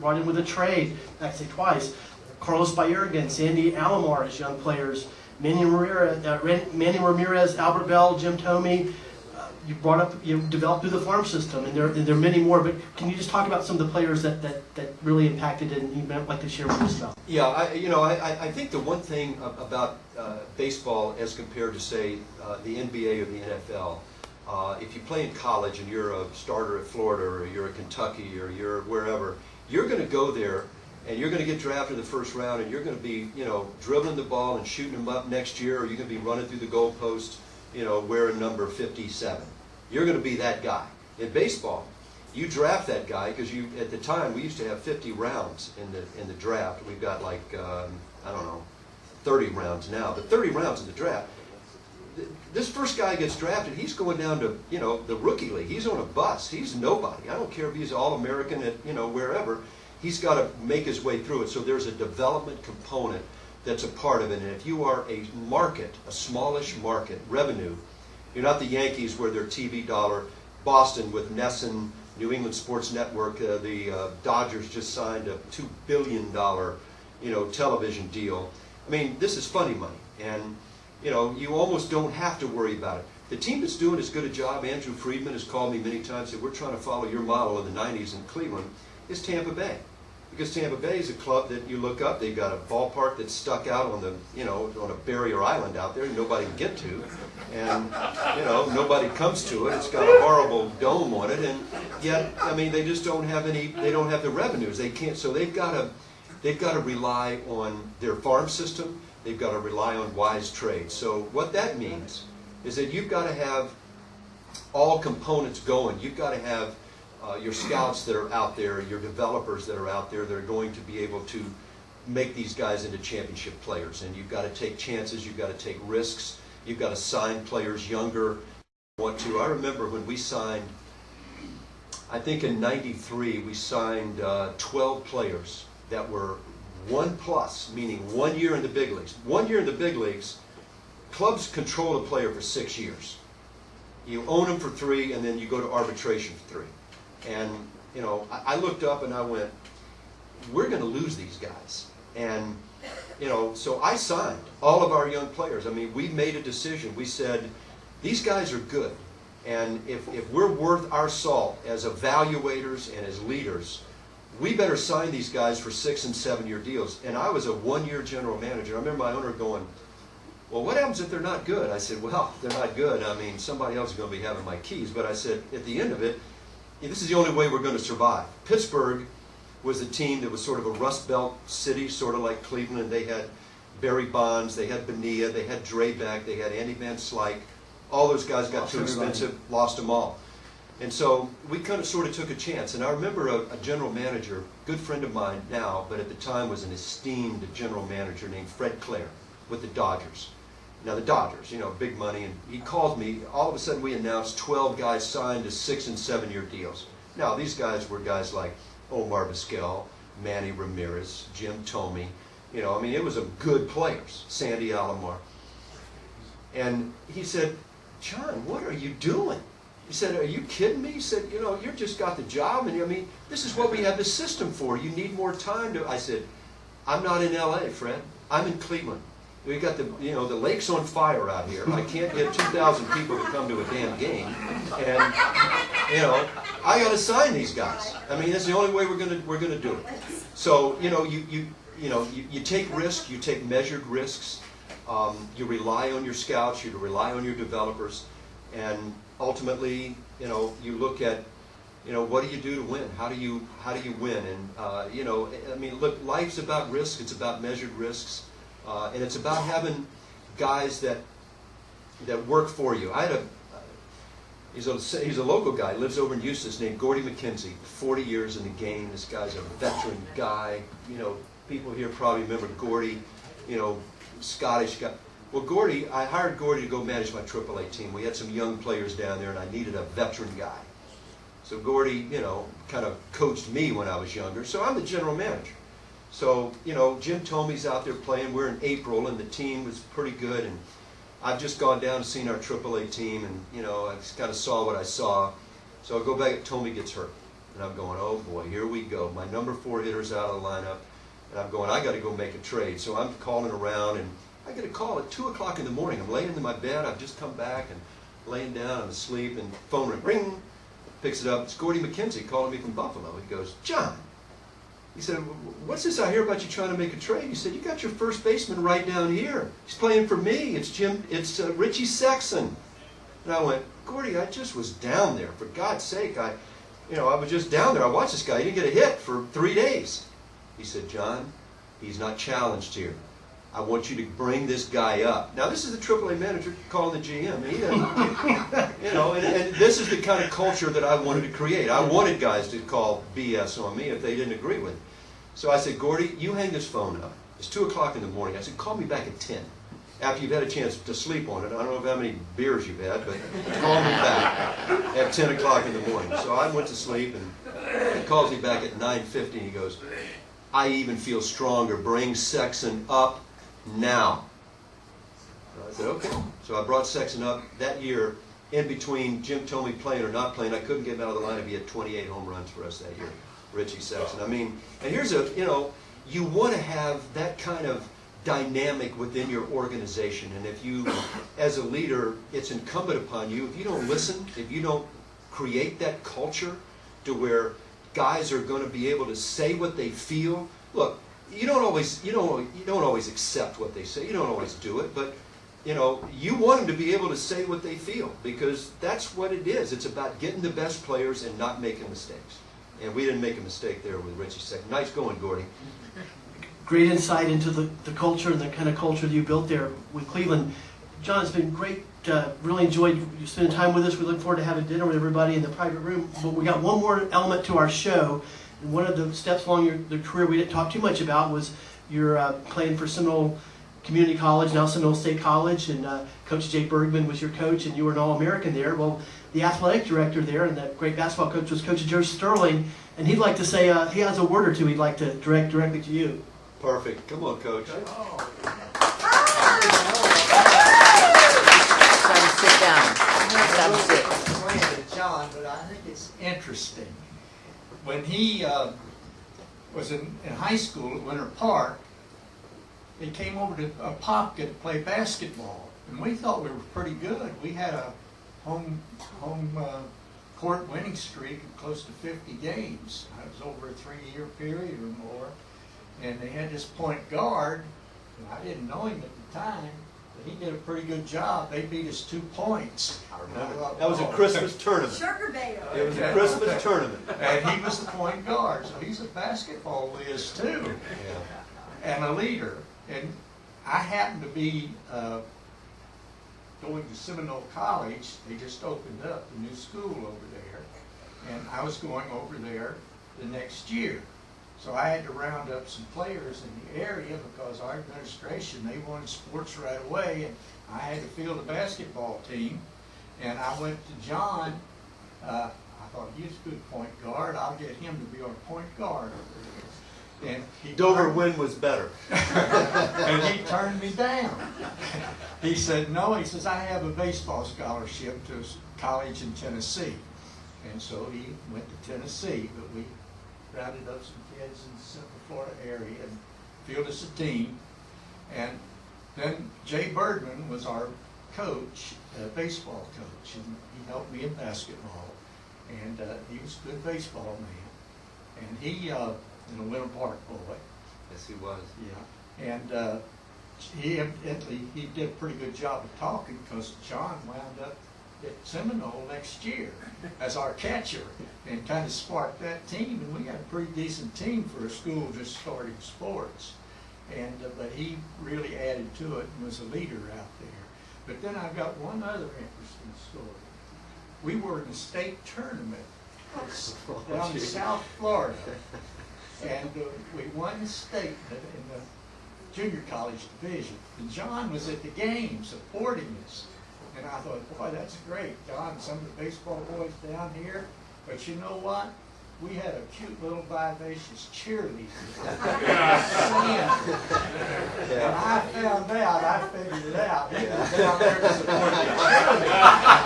brought in with a trade, actually twice. Carlos Baerga, Sandy Alomar as young players. Manny Ramirez, Albert Bell, Jim Thome. You developed through the farm system, and there are many more. But can you just talk about some of the players that really impacted it, and you'd like to share with us about? Yeah, I think the one thing about baseball as compared to, say, the NBA or the NFL, if you play in college and you're a starter at Florida or you're at Kentucky or you're wherever, you're going to go there and you're going to get drafted in the first round, and you're going to be, dribbling the ball and shooting them up next year, or you're going to be running through the goalpost, wearing number 57. You're going to be that guy. In baseball, you draft that guy because at the time we used to have 50 rounds in the draft. We've got like 30 rounds now, but 30 rounds in the draft. This first guy gets drafted, he's going down to the rookie league. He's on a bus. He's nobody. I don't care if he's All-American at wherever. He's got to make his way through it. So there's a development component that's a part of it. And if you are a market, a smallish market, revenue, you're not the Yankees where their TV dollar, Boston with Nesson, New England Sports Network, the Dodgers just signed a $2 billion, television deal. I mean, this is funny money, and you almost don't have to worry about it. The team that's doing as good a job, Andrew Friedman has called me many times, said we're trying to follow your model in the '90s in Cleveland, is Tampa Bay. Because Tampa Bay is a club that you look up. They've got a ballpark that's stuck out on on a barrier island out there nobody can get to, and nobody comes to it. It's got a horrible dome on it, and yet they just don't have any. They don't have the revenues. They can't. So they've got to rely on their farm system. They've got to rely on wise trade. So what that means is that you've got to have all components going. You've got to have your scouts that are out there, your developers that are out there that are going to be able to make these guys into championship players. And you've got to take chances, you've got to take risks, you've got to sign players younger. I remember when we signed, I think in '93, we signed 12 players that were 1+, meaning 1 year in the big leagues. 1 year in the big leagues, clubs control a player for 6 years. You own them for 3, and then you go to arbitration for 3. And, I looked up and I went, we're going to lose these guys. And, so I signed all of our young players. We made a decision. We said, these guys are good. And if we're worth our salt as evaluators and as leaders, we better sign these guys for 6- and 7-year deals. And I was a 1-year general manager. I remember my owner going, well, what happens if they're not good? I said, well, if they're not good, somebody else is going to be having my keys. But I said, at the end of it, this is the only way we're going to survive. Pittsburgh was a team that was sort of a Rust Belt city, sort of like Cleveland. They had Barry Bonds, they had Bonilla, they had Drabek, they had Andy Van Slyke. All those guys got too expensive, lost them all. And so we kind of sort of took a chance. And I remember a general manager, good friend of mine now, but at the time was an esteemed general manager named Fred Clare with the Dodgers. Now the Dodgers, big money, and he called me. All of a sudden we announced 12 guys signed to 6- and 7-year deals. Now these guys were guys like Omar Vizquel, Manny Ramirez, Jim Thome. It was a good players, Sandy Alomar. And he said, John, what are you doing? He said, are you kidding me? He said, you just got the job, and this is what we have the system for. You need more time to. I said, I'm not in L.A., Fred. I'm in Cleveland. We got the lake's on fire out here. I can't get 2,000 people to come to a damn game, and I got to sign these guys. That's the only way we're gonna do it. So you take risks, you take measured risks. You rely on your scouts, you rely on your developers, and ultimately, you look at, what do you do to win? How do you win? And look, life's about risk. It's about measured risks. And it's about having guys that work for you. I had He's a local guy, lives over in Eustis, named Gordy McKenzie. 40 years in the game. This guy's a veteran guy. You know, people here probably remember Gordy, you know, Scottish guy. Well, Gordy, I hired Gordy to go manage my AAA team. We had some young players down there, and I needed a veteran guy. So Gordy, you know, kind of coached me when I was younger. So I'm the general manager. So, you know, Jim Tomey's out there playing. We're in April, and the team was pretty good. And I've just gone down and seen our AAA team, and, you know, I just kind of saw what I saw. So I go back, Tomey gets hurt. And I'm going, oh, boy, here we go. My number 4 hitter's out of the lineup. And I'm going, I got to go make a trade. So I'm calling around, and I get a call at 2 o'clock in the morning. I'm laying in my bed. I've just come back and laying down. I'm asleep, and phone ring, ring. Picks it up. It's Gordy McKenzie calling me from Buffalo. He goes, John. He said, what's this I hear about you trying to make a trade? He said, you got your first baseman right down here. He's playing for me. It's Richie Sexton. And I went, Gordy, I just was down there. For God's sake, I was just down there. I watched this guy. He didn't get a hit for 3 days. He said, John, he's not challenged here. I want you to bring this guy up. Now, this is the AAA manager calling the GM. He doesn't, you know, and this is the kind of culture that I wanted to create. I wanted guys to call BS on me if they didn't agree with it. So I said, Gordy, you hang this phone up. It's 2 o'clock in the morning. I said, call me back at 10 after you've had a chance to sleep on it. I don't know how many beers you've had, but call me back at 10 o'clock in the morning. So I went to sleep, and he calls me back at 9:50, and he goes, I even feel stronger. Bring Sexton up now. So I said, okay. So I brought Sexton up that year. In between Jim Tomey playing or not playing, I couldn't get him out of the lineup. He had 28 home runs for us that year, Richie Sexton. I mean, and here's you want to have that kind of dynamic within your organization. And if you, as a leader, it's incumbent upon you, if you don't listen, if you don't create that culture to where guys are going to be able to say what they feel. Look, you don't always accept what they say. You don't always do it, but you want them to be able to say what they feel, because that's what it is. It's about getting the best players and not making mistakes. And we didn't make a mistake there with Richie Sexton. Nice going, Gordy. Great insight into the culture and the kind of culture that you built there with Cleveland. John, it's been great. Really enjoyed you spending time with us. We look forward to having dinner with everybody in the private room. But we got one more element to our show. And one of the steps along your career we didn't talk too much about was your playing for Seminole Community College, now Seminole State College, and Coach Jay Bergman was your coach, and you were an All-American there. Well, the athletic director there and the great basketball coach was Coach Joe Sterling, and he'd like to say he has a word or two he'd like to direct directly to you. Perfect. Come on, Coach. Oh. Sit down. I'm going to explain it to John, but I think it's interesting. When he was in high school at Winter Park, he came over to Popka to play basketball, and we thought we were pretty good. We had a home court winning streak of close to 50 games. It was over a 3-year period or more, and they had this point guard, and I didn't know him at the time. He did a pretty good job. They beat us 2 points. I remember. That was a Christmas tournament. Sugar Bear. It was a Christmas tournament. And he was the point guard, so he's a basketball whiz too, and a leader. And I happened to be going to Seminole College. They just opened up a new school over there, and I was going over there the next year. So I had to round up some players in the area because our administration, they wanted sports right away, and I had to field a basketball team. And I went to John. I thought, he's a good point guard. I'll get him to be our point guard over there. And Dover win was better. and he turned me down. He said, no, he says, I have a baseball scholarship to college in Tennessee. And so he went to Tennessee, but we rounded up some kids in the Central Florida area and fielded us a team. And then Jay Bergman was our coach, baseball coach, and he helped me in basketball. And he was a good baseball man. And he, in a Winter Park boy. Yes, he was. Yeah. And he did a pretty good job of talking, because John wound up at Seminole next year as our catcher and kind of sparked that team, and we had a pretty decent team for a school just starting sports. And but he really added to it and was a leader out there. But then I've got one other interesting story. we were in a state tournament down in South Florida. And we won the state in the junior college division. And John was at the game supporting us. And I thought, boy, that's great, John, some of the baseball boys down here. But you know what? We had a cute little vivacious cheerleader. And I found out, I figured it out. He was down there to support the cheerleader.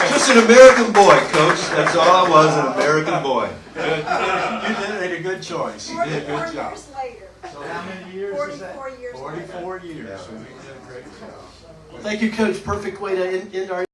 Just an American boy, Coach. That's all I was, an American boy. You did a good choice. You did a good 44 job. years later. So how many years is that? 44 years later. 44 years. So we did a great job. Thank you, Coach. Perfect way to end our